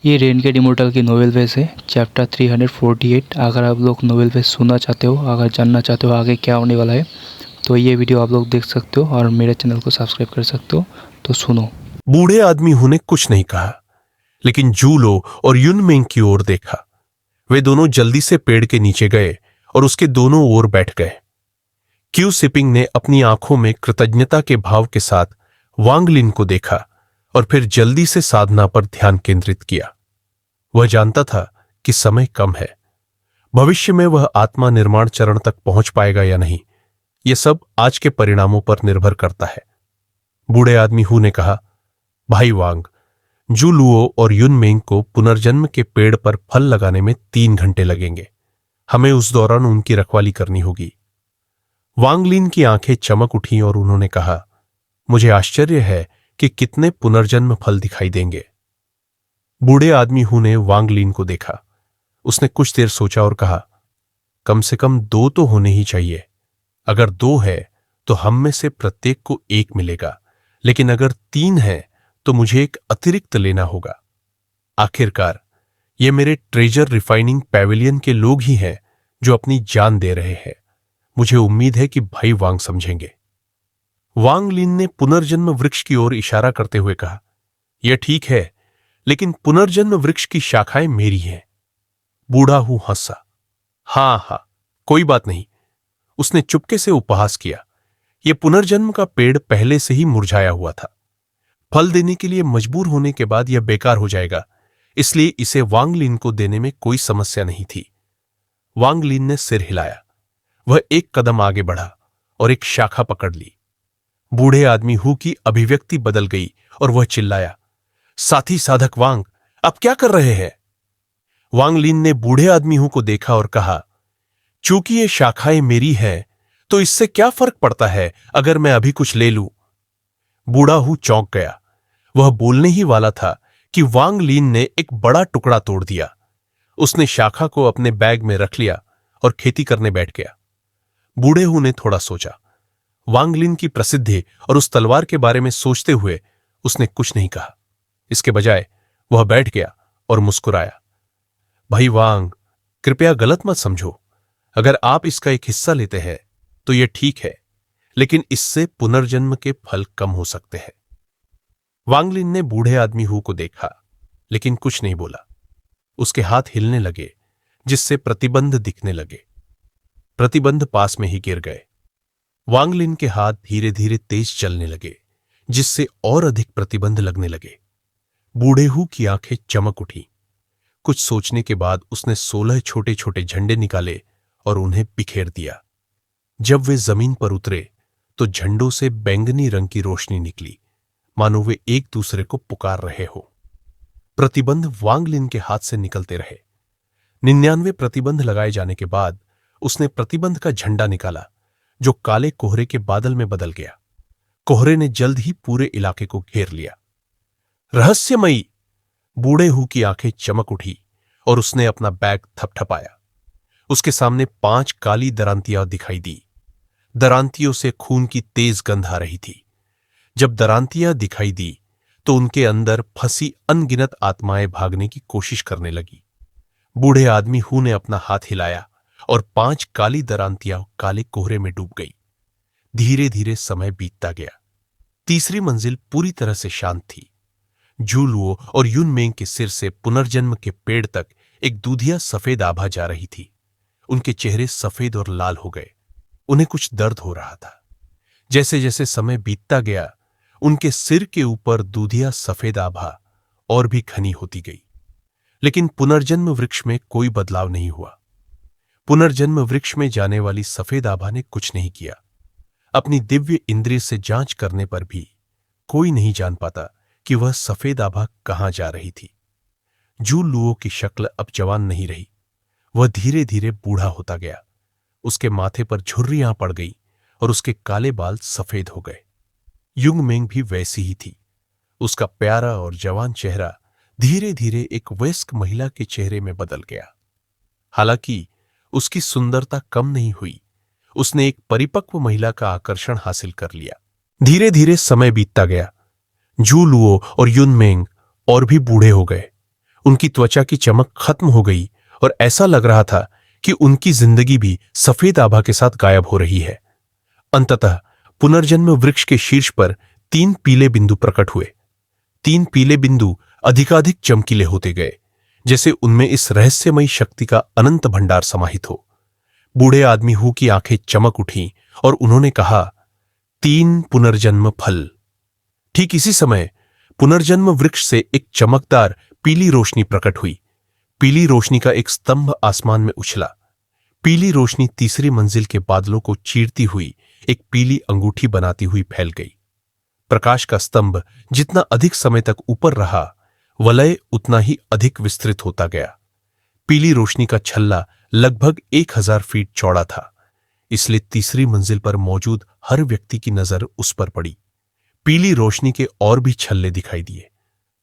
ये रेनगेट इमोर्टल की novel base है, चैप्टर 348। अगर आप लोग नोवेल बेस सुनना चाहते हो, अगर जानना चाहते हो आगे क्या होने वाला है, तो ये वीडियो आप लोग देख सकते हो और मेरे चैनल को सब्सक्राइब कर सकते हो। तो सुनो। बूढ़े आदमी ने कुछ नहीं कहा, लेकिन जूलो और युनमेंग की ओर देखा। वे दोनों जल्दी से पेड़ के नीचे गए और उसके दोनों ओर बैठ गए। क्यू सिपिंग ने अपनी आंखों में कृतज्ञता के भाव के साथ वांग लिन को देखा और फिर जल्दी से साधना पर ध्यान केंद्रित किया। वह जानता था कि समय कम है। भविष्य में वह आत्मा निर्माण चरण तक पहुंच पाएगा या नहीं, यह सब आज के परिणामों पर निर्भर करता है। बूढ़े आदमी ने कहा, भाई वांग, जू लुओ और युनमेंग को पुनर्जन्म के पेड़ पर फल लगाने में 3 घंटे लगेंगे। हमें उस दौरान उनकी रखवाली करनी होगी। वांग लिन की आंखें चमक उठी और उन्होंने कहा, मुझे आश्चर्य है कि कितने पुनर्जन्म फल दिखाई देंगे। बूढ़े आदमी ने वांग लिन को देखा। उसने कुछ देर सोचा और कहा, कम से कम 2 तो होने ही चाहिए। अगर 2 है तो हम में से प्रत्येक को 1 मिलेगा, लेकिन अगर 3 है तो मुझे एक अतिरिक्त लेना होगा। आखिरकार ये मेरे ट्रेजर रिफाइनिंग पैविलियन के लोग ही हैं जो अपनी जान दे रहे हैं। मुझे उम्मीद है कि भाई वांग समझेंगे। वांग लिन ने पुनर्जन्म वृक्ष की ओर इशारा करते हुए कहा, यह ठीक है, लेकिन पुनर्जन्म वृक्ष की शाखाएं मेरी हैं। बूढ़ा हंसा। हां, कोई बात नहीं। उसने चुपके से उपहास किया। यह पुनर्जन्म का पेड़ पहले से ही मुरझाया हुआ था। फल देने के लिए मजबूर होने के बाद यह बेकार हो जाएगा, इसलिए इसे वांग लिन को देने में कोई समस्या नहीं थी। वांग लिन ने सिर हिलाया। वह एक कदम आगे बढ़ा और एक शाखा पकड़ ली। बूढ़े आदमी की अभिव्यक्ति बदल गई और वह चिल्लाया, साथी साधक वांग, आप क्या कर रहे हैं? वांग लिन ने बूढ़े आदमी को देखा और कहा, चूंकि ये शाखाएं मेरी हैं, तो इससे क्या फर्क पड़ता है अगर मैं अभी कुछ ले लूं? बूढ़ा चौंक गया। वह बोलने ही वाला था कि वांग लिन ने एक बड़ा टुकड़ा तोड़ दिया। उसने शाखा को अपने बैग में रख लिया और खेती करने बैठ गया। बूढ़े ने थोड़ा सोचा। वांग लिन की प्रसिद्धि और उस तलवार के बारे में सोचते हुए उसने कुछ नहीं कहा। इसके बजाय वह बैठ गया और मुस्कुराया। भाई वांग, कृपया गलत मत समझो। अगर आप इसका एक हिस्सा लेते हैं तो यह ठीक है, लेकिन इससे पुनर्जन्म के फल कम हो सकते हैं। वांग लिन ने बूढ़े आदमी को देखा, लेकिन कुछ नहीं बोला। उसके हाथ हिलने लगे, जिससे प्रतिबंध दिखने लगे। प्रतिबंध पास में ही गिर गए। वांग लिन के हाथ धीरे धीरे तेज चलने लगे, जिससे और अधिक प्रतिबंध लगने लगे। बूढ़े की आंखें चमक उठी। कुछ सोचने के बाद उसने 16 छोटे छोटे झंडे निकाले और उन्हें बिखेर दिया। जब वे जमीन पर उतरे तो झंडों से बैंगनी रंग की रोशनी निकली, मानो वे एक दूसरे को पुकार रहे हो। प्रतिबंध वांग लिन के हाथ से निकलते रहे। 99 प्रतिबंध लगाए जाने के बाद उसने प्रतिबंध का झंडा निकाला, जो काले कोहरे के बादल में बदल गया। कोहरे ने जल्द ही पूरे इलाके को घेर लिया। रहस्यमयी! बूढ़े की आंखें चमक उठी और उसने अपना बैग थपथपाया। उसके सामने 5 काली दरांतियां दिखाई दी। दरांतियों से खून की तेज गंध आ रही थी। जब दरांतियां दिखाई दी तो उनके अंदर फंसी अनगिनत आत्माएं भागने की कोशिश करने लगी। बूढ़े आदमी ने अपना हाथ हिलाया और 5 काली दरांतियां काले कोहरे में डूब गई। धीरे धीरे समय बीतता गया। तीसरी मंजिल पूरी तरह से शांत थी। जू लुओ और युनमेंग के सिर से पुनर्जन्म के पेड़ तक एक दूधिया सफेद आभा जा रही थी। उनके चेहरे सफेद और लाल हो गए। उन्हें कुछ दर्द हो रहा था। जैसे जैसे समय बीतता गया, उनके सिर के ऊपर दूधिया सफेद आभा और भी घनी होती गई। लेकिन पुनर्जन्म वृक्ष में कोई बदलाव नहीं हुआ। पुनर्जन्म वृक्ष में जाने वाली सफेद आभा ने कुछ नहीं किया। अपनी दिव्य इंद्रिय से जांच करने पर भी कोई नहीं जान पाता कि वह सफेद आभा कहां जा रही थी। जू लुओ की शक्ल अब जवान नहीं रही। वह धीरे धीरे बूढ़ा होता गया। उसके माथे पर झुर्रियां पड़ गई और उसके काले बाल सफेद हो गए। युनमेंग भी वैसी ही थी। उसका प्यारा और जवान चेहरा धीरे धीरे एक वयस्क महिला के चेहरे में बदल गया। हालांकि उसकी सुंदरता कम नहीं हुई, उसने एक परिपक्व महिला का आकर्षण हासिल कर लिया। धीरे धीरे समय बीतता गया। जू लुओ और युनमेंग और भी बूढ़े हो गए। उनकी त्वचा की चमक खत्म हो गई और ऐसा लग रहा था कि उनकी जिंदगी भी सफेद आभा के साथ गायब हो रही है। अंततः पुनर्जन्म वृक्ष के शीर्ष पर 3 पीले बिंदु प्रकट हुए। 3 पीले बिंदु अधिकाधिक चमकीले होते गए, जैसे उनमें इस रहस्यमयी शक्ति का अनंत भंडार समाहित हो। बूढ़े आदमी हु की आंखें चमक उठीं और उन्होंने कहा, 3 पुनर्जन्म फल। ठीक इसी समय पुनर्जन्म वृक्ष से एक चमकदार पीली रोशनी प्रकट हुई। पीली रोशनी का एक स्तंभ आसमान में उछला। पीली रोशनी तीसरी मंजिल के बादलों को चीरती हुई एक पीली अंगूठी बनाती हुई फैल गई। प्रकाश का स्तंभ जितना अधिक समय तक ऊपर रहा, वलय उतना ही अधिक विस्तृत होता गया। पीली रोशनी का छल्ला लगभग 1000 फीट चौड़ा था, इसलिए तीसरी मंजिल पर मौजूद हर व्यक्ति की नजर उस पर पड़ी। पीली रोशनी के और भी छल्ले दिखाई दिए।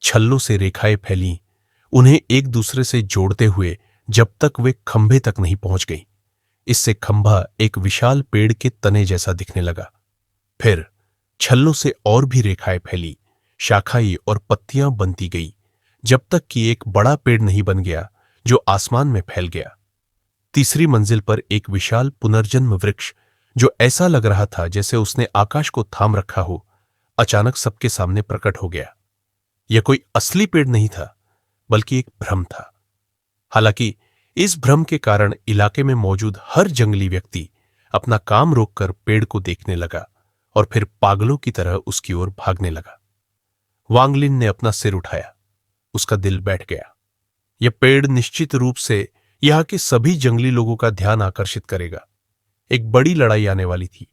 छल्लों से रेखाएं फैलीं, उन्हें एक दूसरे से जोड़ते हुए जब तक वे खंभे तक नहीं पहुंच गई। इससे खंभा एक विशाल पेड़ के तने जैसा दिखने लगा। फिर छल्लों से और भी रेखाएं फैली, शाखाएं और पत्तियां बनती गई, जब तक कि एक बड़ा पेड़ नहीं बन गया जो आसमान में फैल गया। तीसरी मंजिल पर एक विशाल पुनर्जन्म वृक्ष, जो ऐसा लग रहा था जैसे उसने आकाश को थाम रखा हो, अचानक सबके सामने प्रकट हो गया। यह कोई असली पेड़ नहीं था, बल्कि एक भ्रम था। हालांकि इस भ्रम के कारण इलाके में मौजूद हर जंगली व्यक्ति अपना काम रोककर पेड़ को देखने लगा और फिर पागलों की तरह उसकी ओर भागने लगा। वांग लिन ने अपना सिर उठाया। उसका दिल बैठ गया। यह पेड़ निश्चित रूप से यहां के सभी जंगली लोगों का ध्यान आकर्षित करेगा। एक बड़ी लड़ाई आने वाली थी।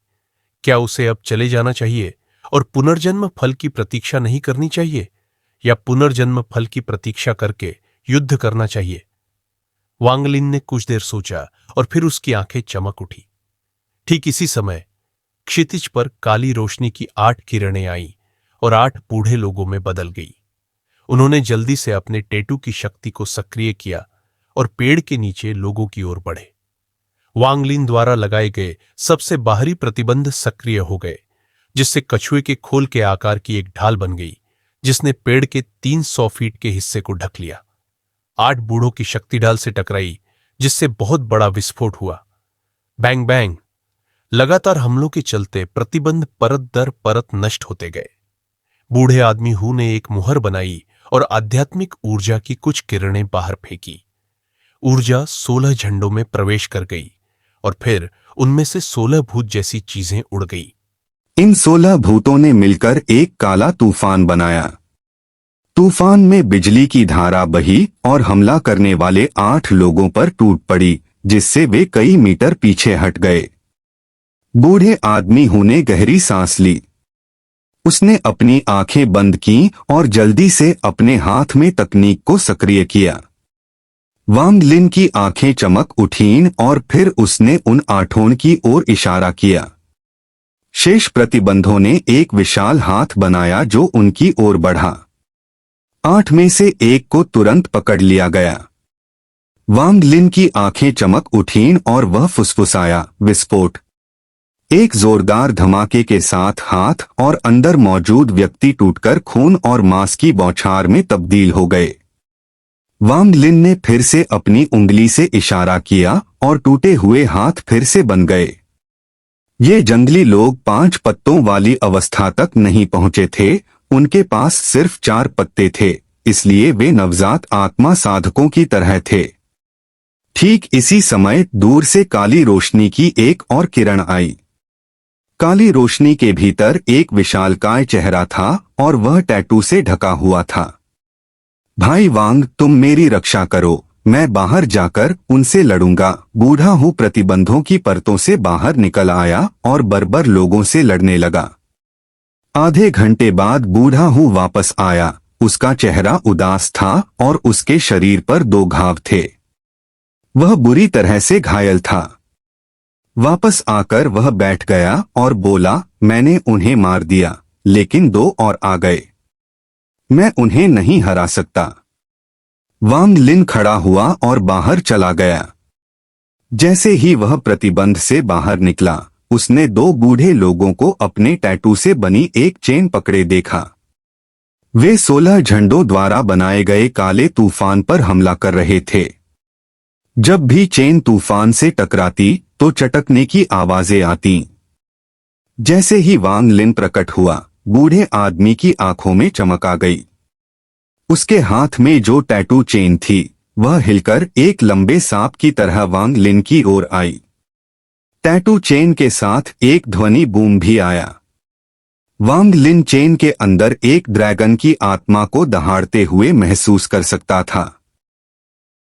क्या उसे अब चले जाना चाहिए और पुनर्जन्म फल की प्रतीक्षा नहीं करनी चाहिए, या पुनर्जन्म फल की प्रतीक्षा करके युद्ध करना चाहिए? वांग लिन ने कुछ देर सोचा और फिर उसकी आंखें चमक उठी। ठीक इसी समय क्षितिज पर काली रोशनी की 8 किरणें आईं और 8 बूढ़े लोगों में बदल गई। उन्होंने जल्दी से अपने टैटू की शक्ति को सक्रिय किया और पेड़ के नीचे लोगों की ओर बढ़े। वांग लिन द्वारा लगाए गए सबसे बाहरी प्रतिबंध सक्रिय हो गए, जिससे कछुए के खोल के आकार की एक ढाल बन गई, जिसने पेड़ के 300 फीट के हिस्से को ढक लिया। 8 बूढ़ों की शक्ति ढाल से टकराई, जिससे बहुत बड़ा विस्फोट हुआ। Bang bang. लगातार हमलों के चलते प्रतिबंध परत दर परत नष्ट होते गए। बूढ़े आदमी हु ने एक मुहर बनाई और आध्यात्मिक ऊर्जा की कुछ किरणें बाहर फेंकी। ऊर्जा 16 झंडों में प्रवेश कर गई और फिर उनमें से 16 भूत जैसी चीजें उड़ गई। इन 16 भूतों ने मिलकर एक काला तूफान बनाया। तूफान में बिजली की धारा बही और हमला करने वाले 8 लोगों पर टूट पड़ी, जिससे वे कई मीटर पीछे हट गए। बूढ़े आदमी हु ने गहरी सांस ली। उसने अपनी आंखें बंद की और जल्दी से अपने हाथ में तकनीक को सक्रिय किया। वांग लिन की आंखें चमक उठीं और फिर उसने उन 8 की ओर इशारा किया। शेष प्रतिबंधों ने एक विशाल हाथ बनाया जो उनकी ओर बढ़ा। 8 में से एक को तुरंत पकड़ लिया गया। वांग लिन की आंखें चमक उठीं और वह फुसफुसाया, विस्फोट। एक जोरदार धमाके के साथ हाथ और अंदर मौजूद व्यक्ति टूटकर खून और मांस की बौछार में तब्दील हो गए। वांग लिन ने फिर से अपनी उंगली से इशारा किया और टूटे हुए हाथ फिर से बन गए। ये जंगली लोग 5 पत्तों वाली अवस्था तक नहीं पहुंचे थे। उनके पास सिर्फ 4 पत्ते थे, इसलिए वे नवजात आत्मा साधकों की तरह थे। ठीक इसी समय दूर से काली रोशनी की एक और किरण आई। काली रोशनी के भीतर एक विशालकाय चेहरा था और वह टैटू से ढका हुआ था। भाई वांग, तुम मेरी रक्षा करो, मैं बाहर जाकर उनसे लड़ूंगा। बूढ़ा हूँ प्रतिबंधों की परतों से बाहर निकल आया और बर्बर लोगों से लड़ने लगा। आधे घंटे बाद बूढ़ा हूँ वापस आया। उसका चेहरा उदास था और उसके शरीर पर 2 घाव थे। वह बुरी तरह से घायल था। वापस आकर वह बैठ गया और बोला, मैंने उन्हें मार दिया, लेकिन 2 और आ गए। मैं उन्हें नहीं हरा सकता। वांग लिन खड़ा हुआ और बाहर चला गया। जैसे ही वह प्रतिबंध से बाहर निकला, उसने 2 बूढ़े लोगों को अपने टैटू से बनी एक चेन पकड़े देखा। वे 16 झंडों द्वारा बनाए गए काले तूफान पर हमला कर रहे थे। जब भी चेन तूफान से टकराती तो चटकने की आवाजें आती। जैसे ही वांग लिन प्रकट हुआ, बूढ़े आदमी की आंखों में चमक आ गई। उसके हाथ में जो टैटू चेन थी वह हिलकर एक लंबे सांप की तरह वांग लिन की ओर आई। टैटू चेन के साथ एक ध्वनि बूम भी आया। वांग लिन चेन के अंदर एक ड्रैगन की आत्मा को दहाड़ते हुए महसूस कर सकता था।